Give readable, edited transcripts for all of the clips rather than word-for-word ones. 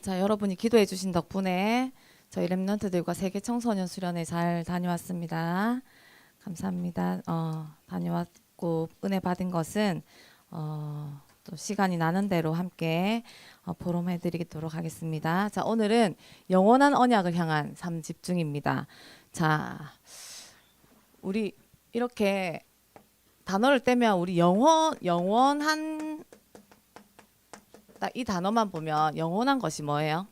자, 여러분이 기도해 주신 덕분에 저희 랩런트들과 세계 청소년 수련회 잘 다녀왔습니다. 감사합니다. 다녀왔고 은혜 받은 것은 또 시간이 나는 대로 함께 보름해 드리도록 하겠습니다. 자, 오늘은 영원한 언약을 향한 3집중입니다. 자, 우리 이렇게 단어를 떼면 우리 영원한 딱 이 단어만 보면 영원한 것이 뭐예요?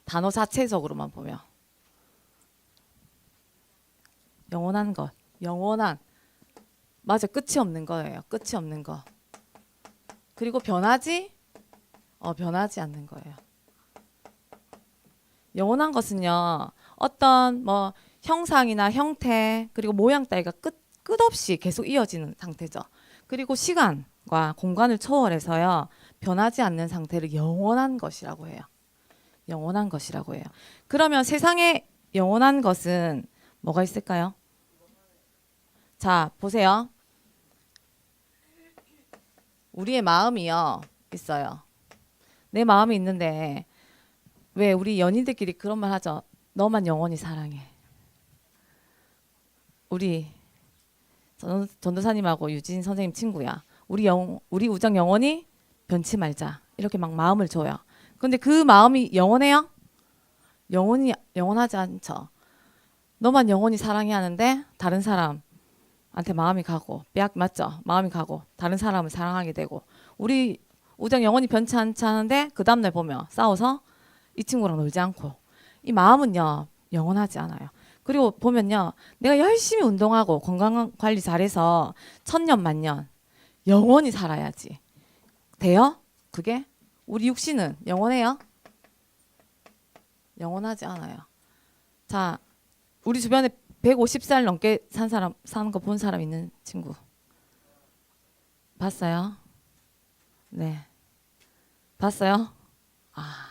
단어 자체적으로만 보면 영원한 것, 영원한 맞아, 끝이 없는 거예요. 끝이 없는 거. 그리고 변하지 않는 거예요. 영원한 것은요, 어떤 뭐 형상이나 형태 그리고 모양 따위가 끝없이 계속 이어지는 상태죠. 그리고 시간과 공간을 초월해서요, 변하지 않는 상태를 영원한 것이라고 해요. 영원한 것이라고 해요. 그러면 세상에 영원한 것은 뭐가 있을까요? 자, 보세요. 우리의 마음이요, 있어요. 내 마음이 있는데 왜 우리 연인들끼리 그런 말 하죠? 너만 영원히 사랑해. 우리 전도사님하고 유진 선생님 친구야. 우리 우정 영원히 변치 말자. 이렇게 막 마음을 줘요. 근데 그 마음이 영원해요? 영원하지 않죠. 너만 영원히 사랑해 하는데 다른 사람한테 마음이 가고 맞죠? 마음이 가고 다른 사람을 사랑하게 되고 우리 우정 영원히 변치 않지 않은데 그 다음날 보면 싸워서 이 친구랑 놀지 않고 이 마음은요 영원하지 않아요. 그리고 보면요 내가 열심히 운동하고 건강 관리 잘해서 천년 만년 영원히 살아야지 돼요? 그게? 우리 육신은 영원해요? 영원하지 않아요. 자, 우리 주변에 150살 넘게 사는 거 본 사람 있는 친구 봤어요? 네, 봤어요? 아,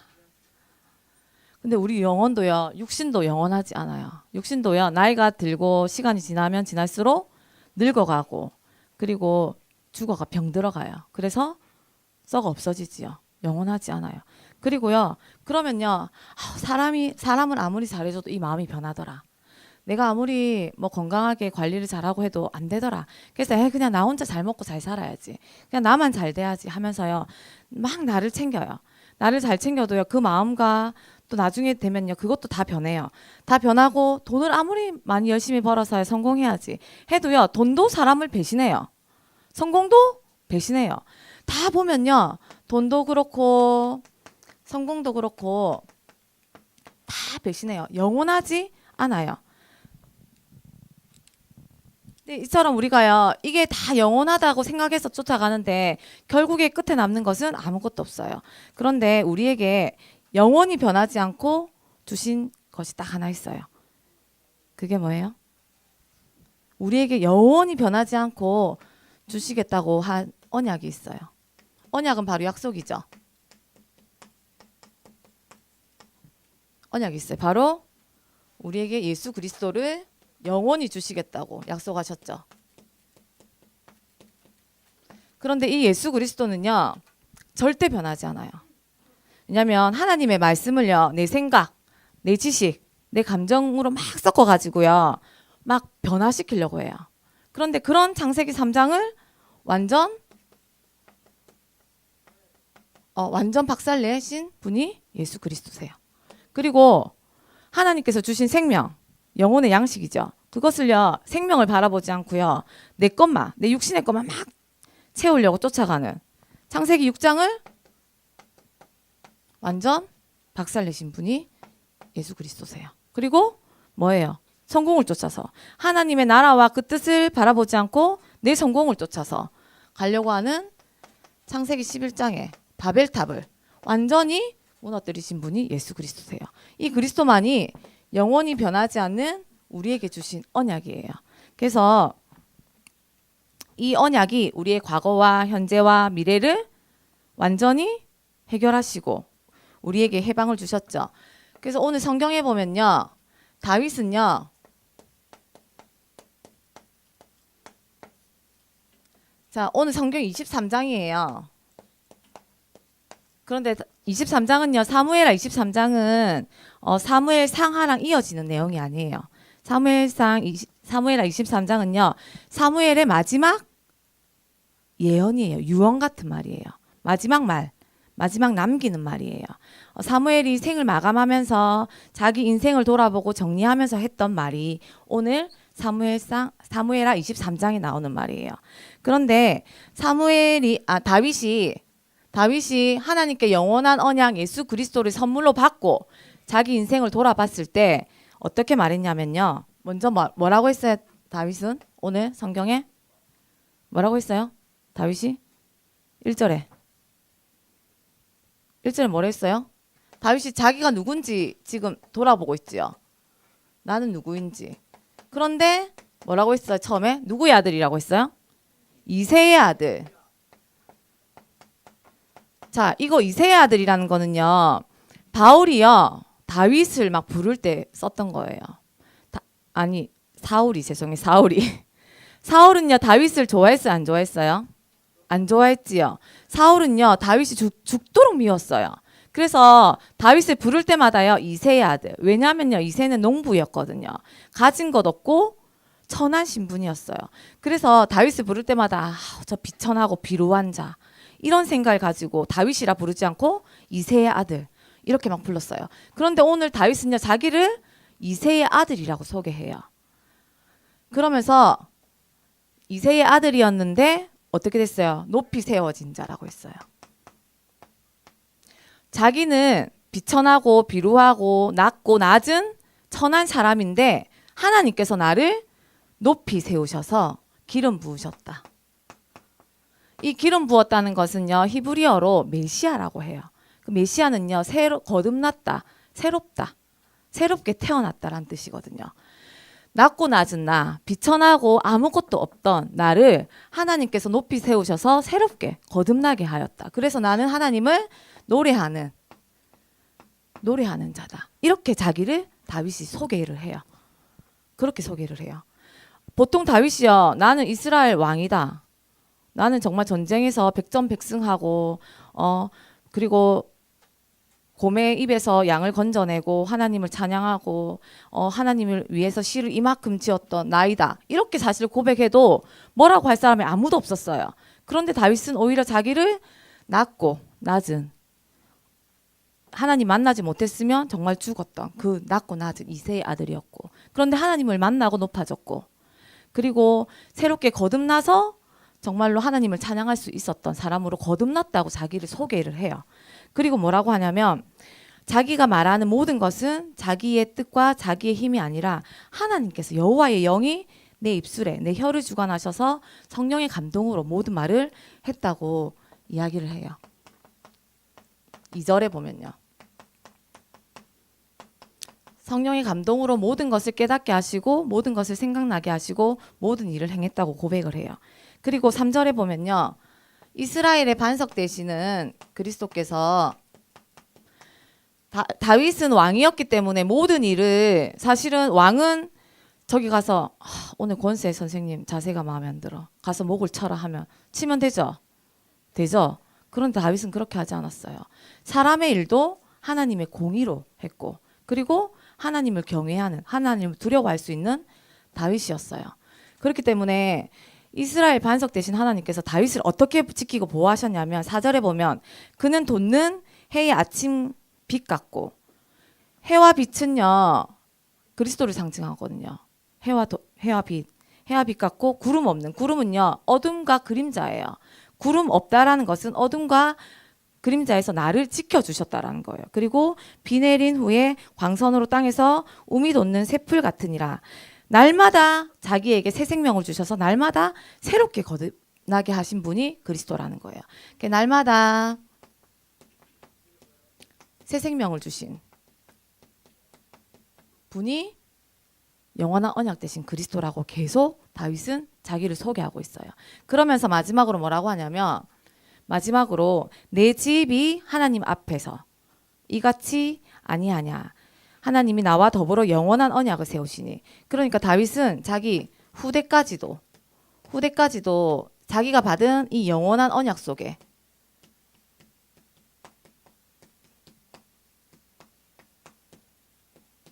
근데 우리 영혼도요, 육신도 영원하지 않아요. 육신도요, 나이가 들고 시간이 지나면 지날수록 늙어가고, 그리고 죽어가 병들어가요. 그래서 썩어 없어지지요. 영원하지 않아요. 그리고요, 그러면요, 사람은 아무리 잘해줘도 이 마음이 변하더라. 내가 아무리 뭐 건강하게 관리를 잘하고 해도 안 되더라. 그래서 그냥 나 혼자 잘 먹고 잘 살아야지. 그냥 나만 잘 돼야지 하면서요, 막 나를 챙겨요. 나를 잘 챙겨도요, 그 마음과 또 나중에 되면요, 그것도 다 변해요. 다 변하고 돈을 아무리 많이 열심히 벌어서 성공해야지 해도요, 돈도 사람을 배신해요. 성공도 배신해요. 다 보면요, 돈도 그렇고 성공도 그렇고 다 배신해요. 영원하지 않아요. 근데 이처럼 우리가요, 이게 다 영원하다고 생각해서 쫓아가는데 결국에 끝에 남는 것은 아무것도 없어요. 그런데 우리에게 영원히 변하지 않고 주신 것이 딱 하나 있어요. 그게 뭐예요? 우리에게 영원히 변하지 않고 주시겠다고 한 언약이 있어요. 언약은 바로 약속이죠. 언약이 있어요. 바로 우리에게 예수 그리스도를 영원히 주시겠다고 약속하셨죠. 그런데 이 예수 그리스도는요, 절대 변하지 않아요. 왜냐하면 하나님의 말씀을요, 내 생각, 내 지식, 내 감정으로 막 섞어가지고요, 막 변화시키려고 해요. 그런데 그런 창세기 3장을 완전 박살내신 분이 예수 그리스도세요. 그리고 하나님께서 주신 생명, 영혼의 양식이죠. 그것을요, 생명을 바라보지 않고요, 내 육신의 것만 막 채우려고 쫓아가는 창세기 6장을 완전 박살내신 분이 예수 그리스도세요. 그리고 뭐예요? 성공을 쫓아서 하나님의 나라와 그 뜻을 바라보지 않고 내 성공을 쫓아서 가려고 하는 창세기 11장의 바벨탑을 완전히 무너뜨리신 분이 예수 그리스도세요. 이 그리스도만이 영원히 변하지 않는 우리에게 주신 언약이에요. 그래서 이 언약이 우리의 과거와 현재와 미래를 완전히 해결하시고 우리에게 해방을 주셨죠. 그래서 오늘 성경에 보면요, 다윗은요, 자, 오늘 성경 23장이에요. 그런데 23장은요. 사무엘하 23장은 사무엘 상하랑 이어지는 내용이 아니에요. 사무엘하 23장은요. 사무엘의 마지막 예언이에요. 유언 같은 말이에요. 마지막 남기는 말이에요. 사무엘이 생을 마감하면서 자기 인생을 돌아보고 정리하면서 했던 말이 오늘 사무엘하 23장에 나오는 말이에요. 그런데 다윗이 하나님께 영원한 언약 예수 그리스도를 선물로 받고 자기 인생을 돌아봤을 때 어떻게 말했냐면요. 먼저 뭐라고 했어요? 다윗은 오늘 성경에 뭐라고 했어요? 다윗이 1절에 뭐라 했어요? 다윗이 자기가 누군지 지금 돌아보고 있지요. 나는 누구인지. 그런데 뭐라고 했어요? 처음에 누구의 아들이라고 했어요? 이새의 아들. 자, 이거 이새의 아들이라는 거는요. 바울이요. 다윗을 막 부를 때 썼던 거예요. 사울이. 사울은요. 다윗을 좋아했어요? 안 좋아했어요? 안 좋아했지요. 사울은요. 다윗이 죽도록 미웠어요. 그래서 다윗을 부를 때마다요. 이새의 아들. 왜냐하면요. 이새는 농부였거든요. 가진 것 없고 천한 신분이었어요. 그래서 다윗을 부를 때마다 저 비천하고 비루한 자. 이런 생각을 가지고 다윗이라 부르지 않고 이새의 아들 이렇게 막 불렀어요. 그런데 오늘 다윗은요 자기를 이새의 아들이라고 소개해요. 그러면서 이새의 아들이었는데 어떻게 됐어요? 높이 세워진 자라고 했어요. 자기는 비천하고 비루하고 낮고 낮은 천한 사람인데 하나님께서 나를 높이 세우셔서 기름 부으셨다. 이 기름 부었다는 것은요 히브리어로 메시아라고 해요. 그 메시아는요 거듭났다, 새롭다, 새롭게 태어났다라는 뜻이거든요. 낮고 낮은 나, 비천하고 아무것도 없던 나를 하나님께서 높이 세우셔서 새롭게 거듭나게 하였다. 그래서 나는 하나님을 노래하는 자다. 이렇게 자기를 다윗이 소개를 해요. 그렇게 소개를 해요. 보통 다윗이요 나는 이스라엘 왕이다. 나는 정말 전쟁에서 백전백승하고 그리고 곰의 입에서 양을 건져내고 하나님을 찬양하고 하나님을 위해서 시를 이만큼 지었던 나이다. 이렇게 사실 고백해도 뭐라고 할 사람이 아무도 없었어요. 그런데 다윗은 오히려 자기를 낮고 낮은 하나님 만나지 못했으면 정말 죽었던 그 낮고 낮은 이새의 아들이었고 그런데 하나님을 만나고 높아졌고 그리고 새롭게 거듭나서 정말로 하나님을 찬양할 수 있었던 사람으로 거듭났다고 자기를 소개를 해요. 그리고 뭐라고 하냐면 자기가 말하는 모든 것은 자기의 뜻과 자기의 힘이 아니라 하나님께서 여호와의 영이 내 입술에 내 혀를 주관하셔서 성령의 감동으로 모든 말을 했다고 이야기를 해요. 2절에 보면요. 성령의 감동으로 모든 것을 깨닫게 하시고 모든 것을 생각나게 하시고 모든 일을 행했다고 고백을 해요. 그리고 3절에 보면요. 이스라엘의 반석 되시는 그리스도께서 다윗은 왕이었기 때문에 모든 일을 사실은 왕은 저기 가서 오늘 권세 선생님 자세가 마음에 안 들어. 가서 목을 쳐라 하면 치면 되죠. 되죠. 그런데 다윗은 그렇게 하지 않았어요. 사람의 일도 하나님의 공의로 했고 그리고 하나님을 경외하는 하나님을 두려워할 수 있는 다윗이었어요. 그렇기 때문에 이스라엘 반석 되신 하나님께서 다윗을 어떻게 지키고 보호하셨냐면 4절에 보면 그는 돋는 해의 아침 빛 같고 해와 빛은요 그리스도를 상징하거든요. 해와 빛 같고 구름 없는 구름은요 어둠과 그림자예요. 구름 없다라는 것은 어둠과 그림자에서 나를 지켜주셨다라는 거예요. 그리고 비 내린 후에 광선으로 땅에서 우미 돋는 새풀 같으니라. 날마다 자기에게 새 생명을 주셔서 날마다 새롭게 거듭나게 하신 분이 그리스도라는 거예요. 날마다 새 생명을 주신 분이 영원한 언약 되신 그리스도라고 계속 다윗은 자기를 소개하고 있어요. 그러면서 마지막으로 뭐라고 하냐면 마지막으로 내 집이 하나님 앞에서 이같이 아니하냐. 하나님이 나와 더불어 영원한 언약을 세우시니. 그러니까 다윗은 자기 후대까지도 자기가 받은 이 영원한 언약 속에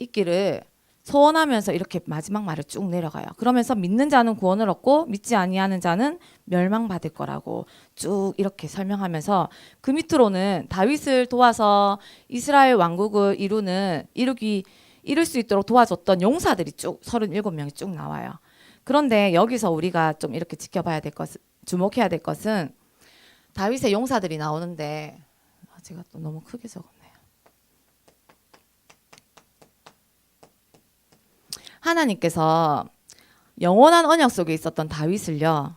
있기를 소원하면서 이렇게 마지막 말을 쭉 내려가요. 그러면서 믿는 자는 구원을 얻고 믿지 아니하는 자는 멸망받을 거라고 쭉 이렇게 설명하면서 그 밑으로는 다윗을 도와서 이스라엘 왕국을 이룰 수 있도록 도와줬던 용사들이 쭉 37명이 쭉 나와요. 그런데 여기서 우리가 좀 이렇게 지켜봐야 될 것은, 주목해야 될 것은 다윗의 용사들이 나오는데 제가 또 너무 크게 적었네요. 하나님께서 영원한 언약 속에 있었던 다윗을요,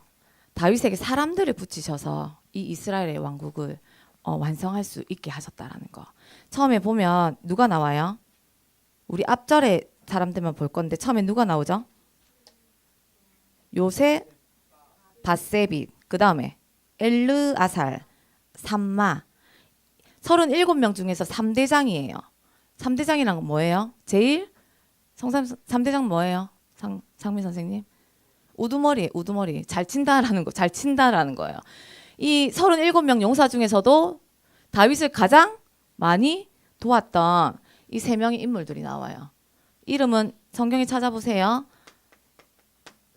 다윗에게 사람들을 붙이셔서 이 이스라엘의 왕국을 완성할 수 있게 하셨다라는 거. 처음에 보면 누가 나와요? 우리 앞절에 사람들만 볼 건데 처음에 누가 나오죠? 요셉, 바세빗, 그 다음에 엘르아살, 삼마. 37명 중에서 3대장이에요. 3대장이란 건 뭐예요? 제일 3대장 뭐예요? 상민 선생님? 우두머리. 잘 친다라는 거예요. 이 37명 용사 중에서도 다윗을 가장 많이 도왔던 이 3명의 인물들이 나와요. 이름은 성경에 찾아보세요.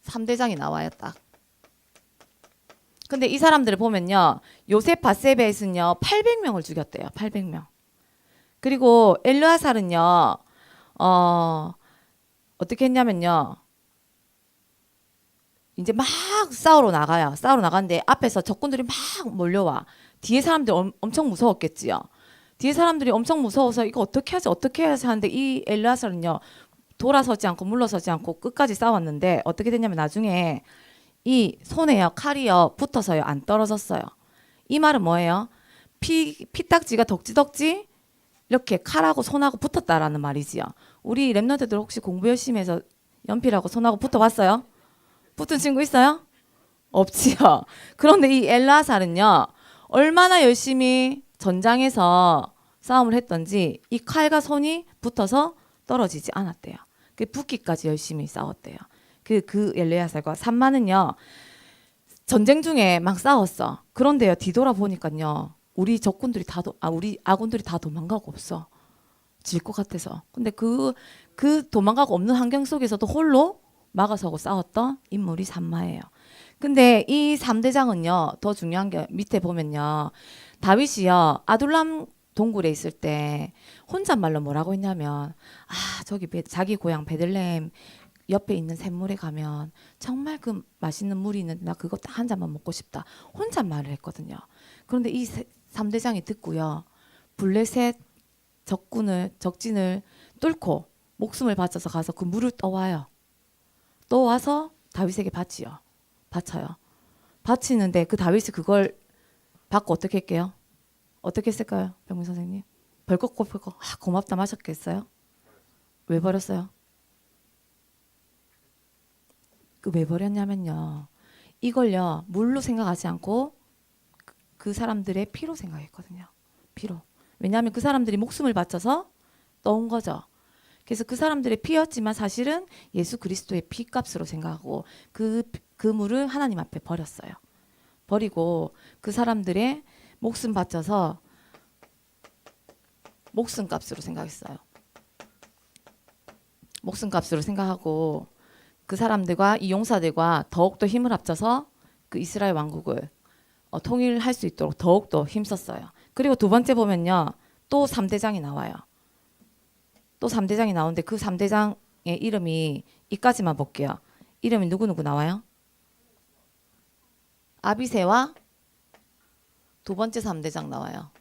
3대장이 나와요, 딱. 근데 이 사람들을 보면요, 요셉 바세벳은요 800명을 죽였대요. 800명. 그리고 엘르아살은요 어떻게 했냐면요, 이제 막 싸우러 나가요. 싸우러 나가는데 앞에서 적군들이 막 몰려와. 뒤에 사람들이 엄청 무서웠겠지요. 뒤에 사람들이 엄청 무서워서 이거 어떻게 하지 하는데 이 엘르아살은요 돌아서지 않고 물러서지 않고 끝까지 싸웠는데 어떻게 됐냐면 나중에 이 손에요 칼이요 붙어서요 안 떨어졌어요. 이 말은 뭐예요? 피딱지가 덕지덕지 이렇게 칼하고 손하고 붙었다라는 말이지요. 우리 랩런트들 혹시 공부 열심히 해서 연필하고 손하고 붙어봤어요? 붙은 친구 있어요? 없지요. 그런데 이 엘르아살은요 얼마나 열심히 전장에서 싸움을 했던지 이 칼과 손이 붙어서 떨어지지 않았대요. 그 붙기까지 열심히 싸웠대요. 그 엘르아살과 삼마는요 전쟁 중에 막 싸웠어. 그런데요 뒤돌아보니까요 우리 아군들이 다 도망가고 없어. 질 것 같아서. 근데 그 도망가고 없는 환경 속에서도 홀로 막아서고 싸웠던 인물이 삼마예요. 근데 이 3대장은요 더 중요한 게 밑에 보면요 다윗이요 아둘람 동굴에 있을 때 혼잣말로 뭐라고 했냐면 저기 자기 고향 베들레헴 옆에 있는 샘물에 가면 정말 그 맛있는 물이 있는데 나 그거 딱 한 잔만 먹고 싶다. 혼잣말을 했거든요. 그런데 이 3대장이 듣고요 블레셋 적진을 뚫고 목숨을 바쳐서 가서 그 물을 떠와요. 떠와서 다윗에게 바쳐요. 바치는데 그 다윗이 그걸 받고 어떻게 할게요? 어떻게 했을까요? 병민 선생님? 벌컥 고맙다 마셨겠어요? 왜 버렸어요? 왜 버렸냐면요 이걸요 물로 생각하지 않고 그 사람들의 피로 생각했거든요. 피로. 왜냐하면 그 사람들이 목숨을 바쳐서 떠온 거죠. 그래서 그 사람들의 피였지만 사실은 예수 그리스도의 피값으로 생각하고 그 물을 하나님 앞에 버렸어요. 버리고 그 사람들의 목숨 바쳐서 목숨값으로 생각했어요. 목숨값으로 생각하고 그 사람들과 이 용사들과 더욱더 힘을 합쳐서 그 이스라엘 왕국을 통일할 수 있도록 더욱더 힘썼어요. 그리고 두 번째 보면요 또 3대장이 나와요. 또 3대장이 나오는데 그 3대장의 이름이 이까지만 볼게요. 이름이 누구 나와요? 아비새와 두 번째 3대장 나와요.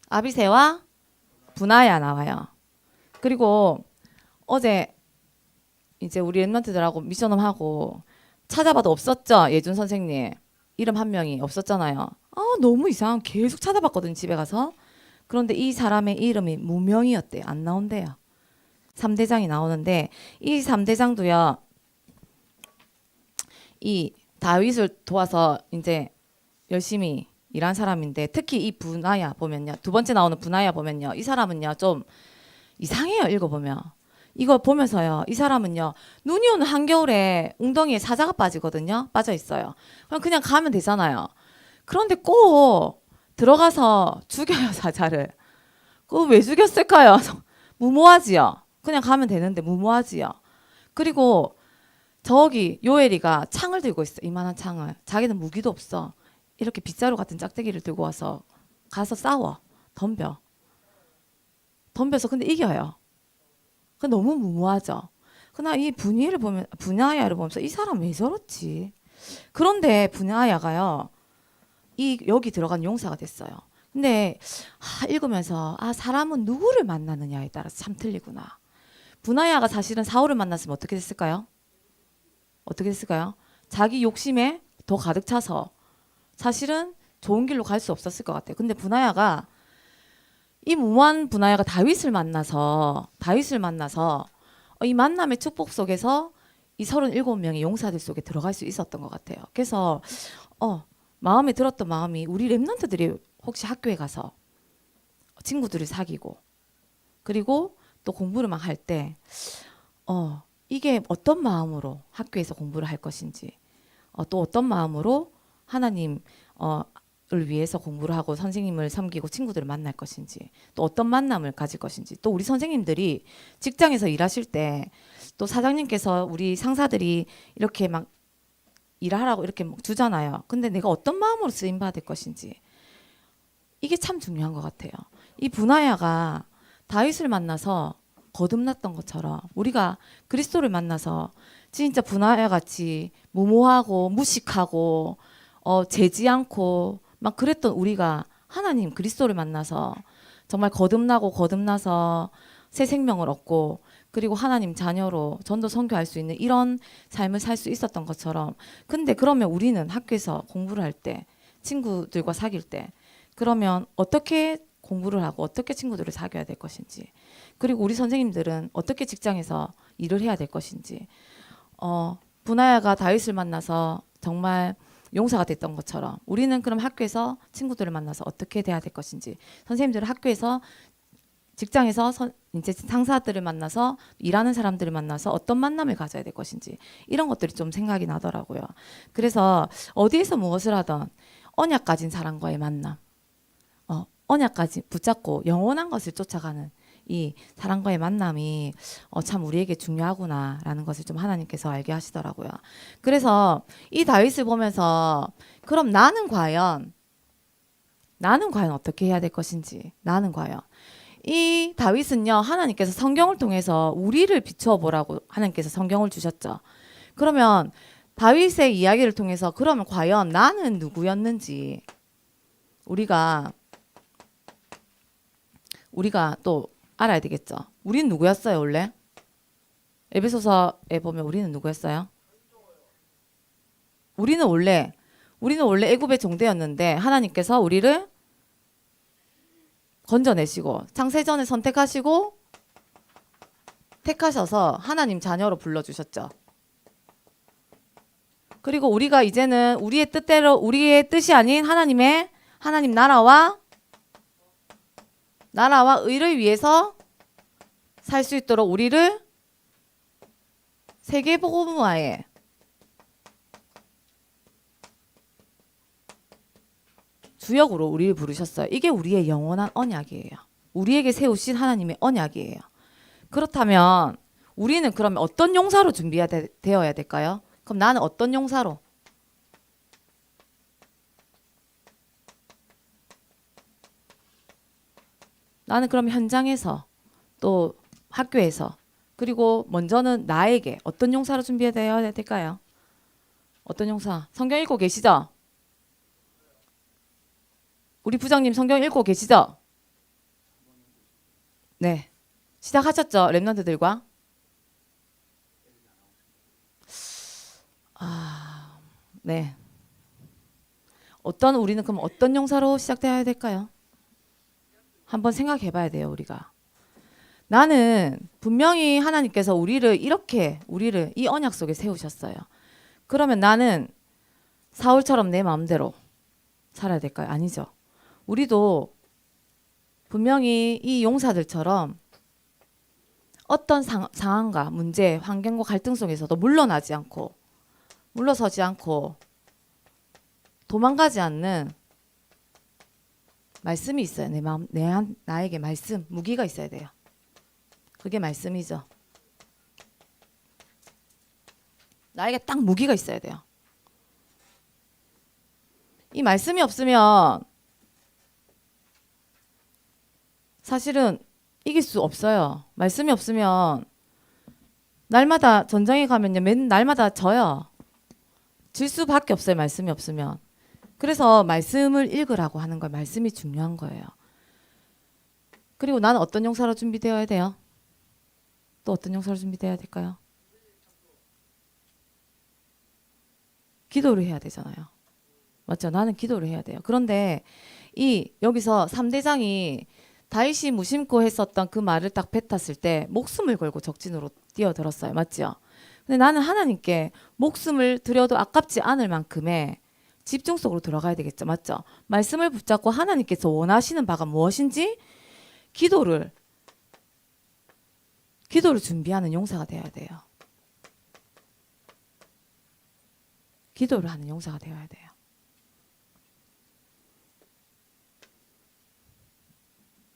아비새와 분하야 나와요. 그리고 어제 이제 우리 랩런트들하고 미션홈하고 찾아봐도 없었죠? 예준 선생님 이름 한 명이 없었잖아요. 너무 이상 계속 찾아봤거든요 집에 가서. 그런데 이 사람의 이름이 무명이었대요. 안 나온대요. 3대장이 나오는데 이 3대장도요 이 다윗을 도와서 이제 열심히 일한 사람인데 특히 이 분하야 보면요 두 번째 나오는 분하야 보면요 이 사람은요 좀 이상해요. 읽어보면 이거 보면서요 이 사람은요 눈이 오는 한겨울에 웅덩이에 사자가 빠져 있어요. 그냥 가면 되잖아요. 그런데 꼭 들어가서 죽여요 사자를. 그거 왜 죽였을까요? 무모하지요. 그냥 가면 되는데 무모하지요. 그리고 저기 요엘이가 창을 들고 있어. 이만한 창을. 자기는 무기도 없어. 이렇게 빗자루 같은 짝대기를 들고 와서 가서 싸워. 덤벼. 덤벼서 근데 이겨요. 그 너무 무모하죠. 그러나 이 분야야를 보면서 이 사람 왜 저렇지? 그런데 분야야가요. 여기 들어간 용사가 됐어요. 근데 읽으면서 사람은 누구를 만나느냐에 따라서 참 틀리구나. 분하야가 사실은 사울을 만났으면 어떻게 됐을까요? 어떻게 됐을까요? 자기 욕심에 더 가득 차서 사실은 좋은 길로 갈 수 없었을 것 같아요. 근데 분하야가 이 무모한 분하야가 다윗을 만나서 이 만남의 축복 속에서 이 37명의 용사들 속에 들어갈 수 있었던 것 같아요. 그래서 마음에 들었던 마음이 우리 랩런트들이 혹시 학교에 가서 친구들을 사귀고 그리고 또 공부를 막 할 때 이게 어떤 마음으로 학교에서 공부를 할 것인지 또 어떤 마음으로 하나님을 위해서 공부를 하고 선생님을 섬기고 친구들을 만날 것인지 또 어떤 만남을 가질 것인지 또 우리 선생님들이 직장에서 일하실 때 또 사장님께서 우리 상사들이 이렇게 막 일하라고 이렇게 막 주잖아요. 근데 내가 어떤 마음으로 쓰임 받을 것인지 이게 참 중요한 것 같아요. 이 분하야가 다윗을 만나서 거듭났던 것처럼 우리가 그리스도를 만나서 진짜 분하야 같이 무모하고 무식하고 재지 않고 막 그랬던 우리가 하나님 그리스도를 만나서 정말 거듭나서 새 생명을 얻고 그리고 하나님 자녀로 전도 선교할 수 있는 이런 삶을 살 수 있었던 것처럼 근데 그러면 우리는 학교에서 공부를 할 때 친구들과 사귈 때 그러면 어떻게 공부를 하고 어떻게 친구들을 사귀어야 될 것인지 그리고 우리 선생님들은 어떻게 직장에서 일을 해야 될 것인지 분하야가 다윗을 만나서 정말 용사가 됐던 것처럼 우리는 그럼 학교에서 친구들을 만나서 어떻게 돼야 될 것인지 선생님들은 학교에서 직장에서 이제 상사들을 만나서 일하는 사람들을 만나서 어떤 만남을 가져야 될 것인지 이런 것들이 좀 생각이 나더라고요. 그래서 어디에서 무엇을 하던 언약 가진 사람과의 만남 언약까지 붙잡고 영원한 것을 쫓아가는 이 사람과의 만남이 참 우리에게 중요하구나라는 것을 좀 하나님께서 알게 하시더라고요. 그래서 이 다윗을 보면서 그럼 나는 과연 어떻게 해야 될 것인지 나는 과연 이 다윗은요 하나님께서 성경을 통해서 우리를 비추어 보라고 하나님께서 성경을 주셨죠. 그러면 다윗의 이야기를 통해서 그러면 과연 나는 누구였는지 우리가 또 알아야 되겠죠. 우리는 누구였어요 원래? 에베소서에 보면 우리는 누구였어요? 우리는 원래 애굽의 종되었는데 하나님께서 우리를 건져내시고 창세전에 선택하시고 택하셔서 하나님 자녀로 불러주셨죠. 그리고 우리가 이제는 우리의 뜻대로 우리의 뜻이 아닌 하나님 나라와 의를 위해서 살 수 있도록 우리를 세계복음화에 주역으로 우리를 부르셨어요. 이게 우리의 영원한 언약이에요. 우리에게 세우신 하나님의 언약이에요. 그렇다면 우리는 그러면 어떤 용사로 되어야 될까요? 그럼 나는 어떤 용사로? 나는 그럼 현장에서 또 학교에서 그리고 먼저는 나에게 어떤 용사로 준비되어야 될까요? 어떤 용사? 성경 읽고 계시죠? 우리 부장님 성경 읽고 계시죠? 네. 시작하셨죠? 랩런트들과? 네. 우리는 그럼 어떤 용사로 시작되어야 될까요? 한번 생각해 봐야 돼요, 우리가. 나는 분명히 하나님께서 우리를 이 언약 속에 세우셨어요. 그러면 나는 사울처럼 내 마음대로 살아야 될까요? 아니죠. 우리도 분명히 이 용사들처럼 어떤 상황과 문제, 환경과 갈등 속에서도 물러서지 않고 도망가지 않는 말씀이 있어요. 내 마음, 나에게 말씀, 무기가 있어야 돼요. 그게 말씀이죠. 나에게 딱 무기가 있어야 돼요. 이 말씀이 없으면 사실은 이길 수 없어요. 말씀이 없으면 날마다 전장에 가면요, 날마다 져요. 질 수밖에 없어요. 말씀이 없으면. 그래서 말씀을 읽으라고 하는 거예요. 말씀이 중요한 거예요. 그리고 나는 어떤 용사로 준비되어야 돼요? 또 어떤 용사로 준비되어야 될까요? 기도를 해야 되잖아요. 맞죠? 나는 기도를 해야 돼요. 그런데 여기서 3대장이 다윗이 무심코 했었던 그 말을 딱 뱉었을 때 목숨을 걸고 적진으로 뛰어들었어요. 맞죠? 근데 나는 하나님께 목숨을 들여도 아깝지 않을 만큼의 집중 속으로 들어가야 되겠죠. 맞죠? 말씀을 붙잡고 하나님께서 원하시는 바가 무엇인지 기도를 준비하는 용사가 되어야 돼요. 기도를 하는 용사가 되어야 돼요.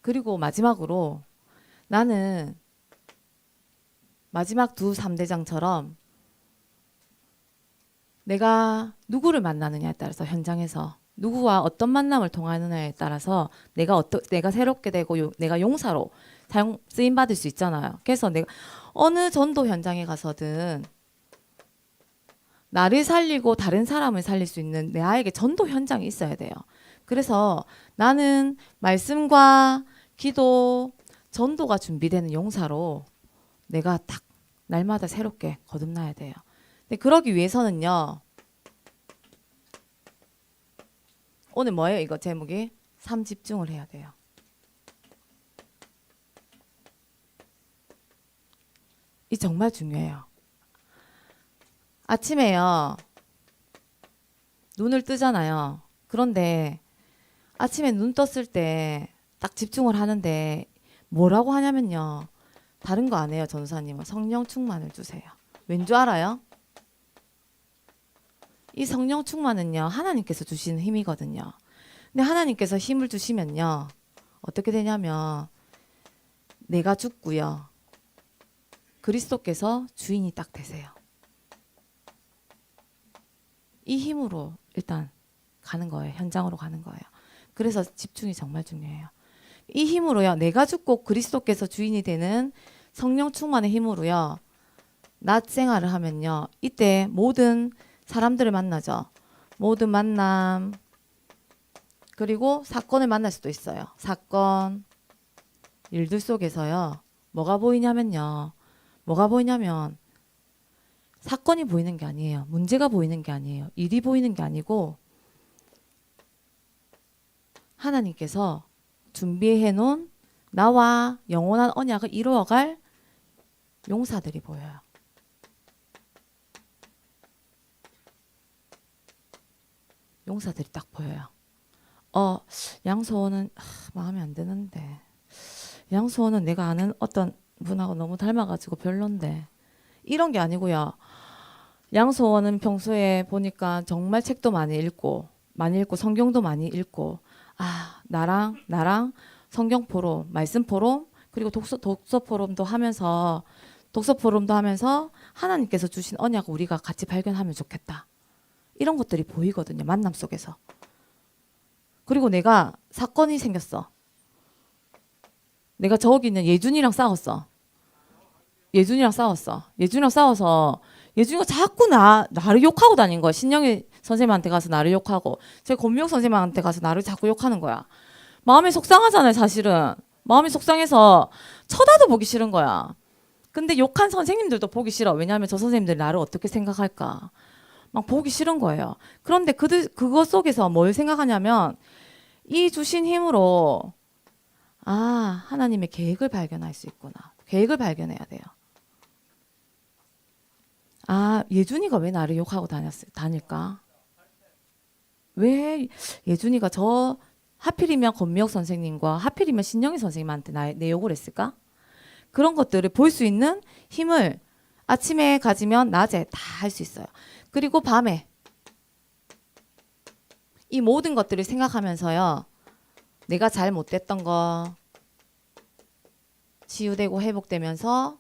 그리고 마지막으로 나는 마지막 3대장처럼 내가 누구를 만나느냐에 따라서 현장에서 누구와 어떤 만남을 통하느냐에 따라서 내가 새롭게 되고 내가 용사로 쓰임 받을 수 있잖아요. 그래서 내가 어느 전도 현장에 가서든 나를 살리고 다른 사람을 살릴 수 있는 나에게 전도 현장이 있어야 돼요. 그래서 나는 말씀과 기도, 전도가 준비되는 용사로 내가 딱 날마다 새롭게 거듭나야 돼요. 근데 그러기 위해서는요. 오늘 뭐예요? 이거 제목이? 삶 집중을 해야 돼요. 이 정말 중요해요. 아침에요. 눈을 뜨잖아요. 그런데 아침에 눈 떴을 때 딱 집중을 하는데 뭐라고 하냐면요. 다른 거 안 해요. 전도사님은 성령 충만을 주세요. 왠 줄 알아요? 이 성령 충만은요. 하나님께서 주시는 힘이거든요. 근데 하나님께서 힘을 주시면요. 어떻게 되냐면 내가 죽고요. 그리스도께서 주인이 딱 되세요. 이 힘으로 일단 가는 거예요. 현장으로 가는 거예요. 그래서 집중이 정말 중요해요. 이 힘으로요. 내가 죽고 그리스도께서 주인이 되는 성령 충만의 힘으로요. 낮 생활을 하면요. 이때 모든 사람들을 만나죠. 모든 만남 그리고 사건을 만날 수도 있어요. 사건 일들 속에서요. 뭐가 보이냐면 사건이 보이는 게 아니에요. 문제가 보이는 게 아니에요. 일이 보이는 게 아니고 하나님께서 준비해 놓은 나와 영원한 언약을 이루어갈 용사들이 보여요. 용사들이 딱 보여요. 양소원은 마음에 안 드는데 양소원은 내가 아는 어떤 분하고 너무 닮아가지고 별론데 이런 게 아니고요. 양소원은 평소에 보니까 정말 책도 많이 읽고 성경도 많이 읽고 나랑 성경 포럼, 말씀 포럼 그리고 독서 포럼도 하면서 하나님께서 주신 언약을 우리가 같이 발견하면 좋겠다. 이런 것들이 보이거든요. 만남 속에서. 그리고 내가 사건이 생겼어. 내가 저기 있는 예준이랑 싸웠어. 예준이가 자꾸 나를 욕하고 다닌 거야. 신영희 선생님한테 가서 나를 욕하고 제 권미옥 선생님한테 가서 나를 자꾸 욕하는 거야. 마음이 속상하잖아요. 사실은 마음이 속상해서 쳐다도 보기 싫은 거야. 근데 욕한 선생님들도 보기 싫어. 왜냐하면 저 선생님들이 나를 어떻게 생각할까 막 보기 싫은 거예요. 그런데 그거 속에서 뭘 생각하냐면 이 주신 힘으로 하나님의 계획을 발견할 수 있구나. 계획을 발견해야 돼요. 예준이가 왜 나를 욕하고 다닐까? 왜 예준이가 하필이면 권미옥 선생님과 하필이면 신영희 선생님한테 내 욕을 했을까? 그런 것들을 볼 수 있는 힘을 아침에 가지면 낮에 다 할 수 있어요. 그리고 밤에 이 모든 것들을 생각하면서요. 내가 잘 못됐던 거 치유되고 회복되면서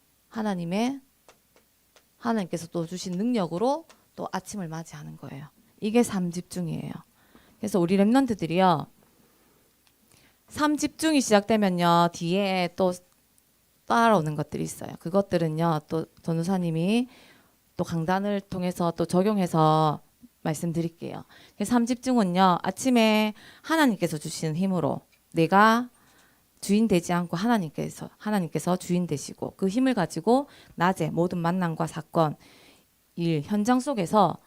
하나님께서 또 주신 능력으로 또 아침을 맞이하는 거예요. 이게 삼집중이에요. 그래서 우리 렘넌트들이요, 삼집중이 시작되면요 뒤에 또 따라오는 것들이 있어요. 그것들은요 또 전우사님이 또 강단을 통해서 또 적용해서 말씀드릴게요. 삼집중은요 아침에 하나님께서 주시는 힘으로 내가 주인 되지 않고 하나님께서 주인 되시고 그 힘을 가지고 낮에 모든 만남과 사건, 일, 현장 속에서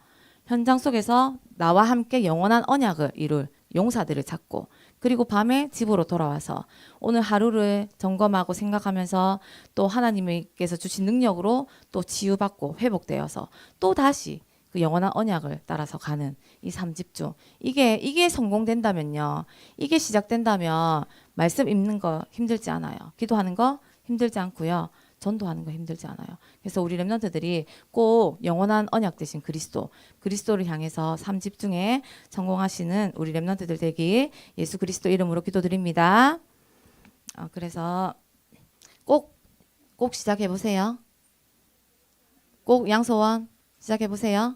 나와 함께 영원한 언약을 이룰 용사들을 찾고, 그리고 밤에 집으로 돌아와서 오늘 하루를 점검하고 생각하면서 또 하나님께서 주신 능력으로 또 치유받고 회복되어서 또 다시 그 영원한 언약을 따라서 가는 이 삼집중, 이게 성공된다면요, 이게 시작된다면 말씀 읽는 거 힘들지 않아요. 기도하는 거 힘들지 않고요. 전도하는 거 힘들지 않아요. 그래서 우리 렘넌트들이 꼭 영원한 언약 되신 그리스도를 향해서 삼집중에 성공하시는 우리 렘넌트들 되길 예수 그리스도 이름으로 기도드립니다. 그래서 꼭 시작해 보세요. 꼭 양소원 시작해 보세요.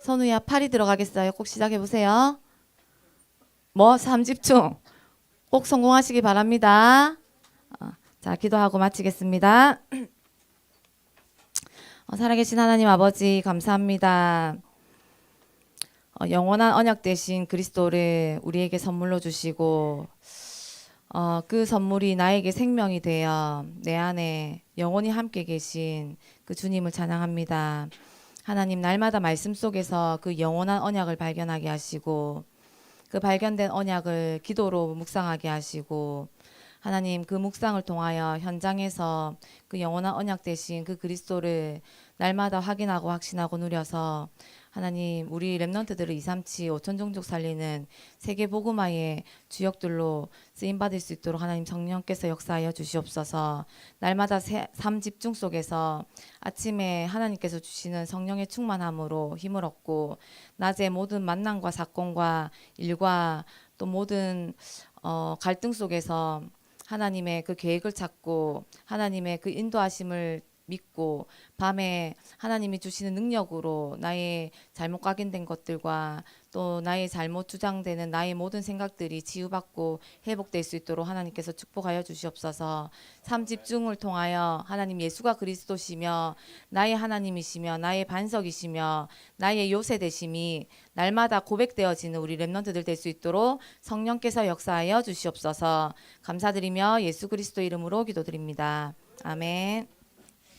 선우야 팔이 들어가겠어요. 꼭 시작해 보세요. 삼집중 꼭 성공하시기 바랍니다. 자, 기도하고 마치겠습니다. 살아계신 하나님 아버지 감사합니다. 영원한 언약 되신 그리스도를 우리에게 선물로 주시고 그 선물이 나에게 생명이 되어 내 안에 영원히 함께 계신 그 주님을 찬양합니다. 하나님, 날마다 말씀 속에서 그 영원한 언약을 발견하게 하시고 그 발견된 언약을 기도로 묵상하게 하시고, 하나님 그 묵상을 통하여 현장에서 그 영원한 언약 되신 그 그리스도를 날마다 확인하고 확신하고 누려서 하나님 우리 렘넌트들을 237 5천 종족 살리는 세계 복음화의 주역들로 쓰임 받을 수 있도록 하나님 성령께서 역사하여 주시옵소서. 날마다 삼집중 속에서 아침에 하나님께서 주시는 성령의 충만함으로 힘을 얻고 낮에 모든 만남과 사건과 일과 또 모든 갈등 속에서 하나님의 그 계획을 찾고 하나님의 그 인도하심을 믿고 밤에 하나님이 주시는 능력으로 나의 잘못 각인된 것들과 또 나의 잘못 주장되는 나의 모든 생각들이 치유받고 회복될 수 있도록 하나님께서 축복하여 주시옵소서. 삼집중을 통하여 하나님 예수가 그리스도시며 나의 하나님이시며 나의 반석이시며 나의 요새 되심이 날마다 고백되어지는 우리 렘넌트들 될 수 있도록 성령께서 역사하여 주시옵소서. 감사드리며 예수 그리스도 이름으로 기도드립니다. 아멘.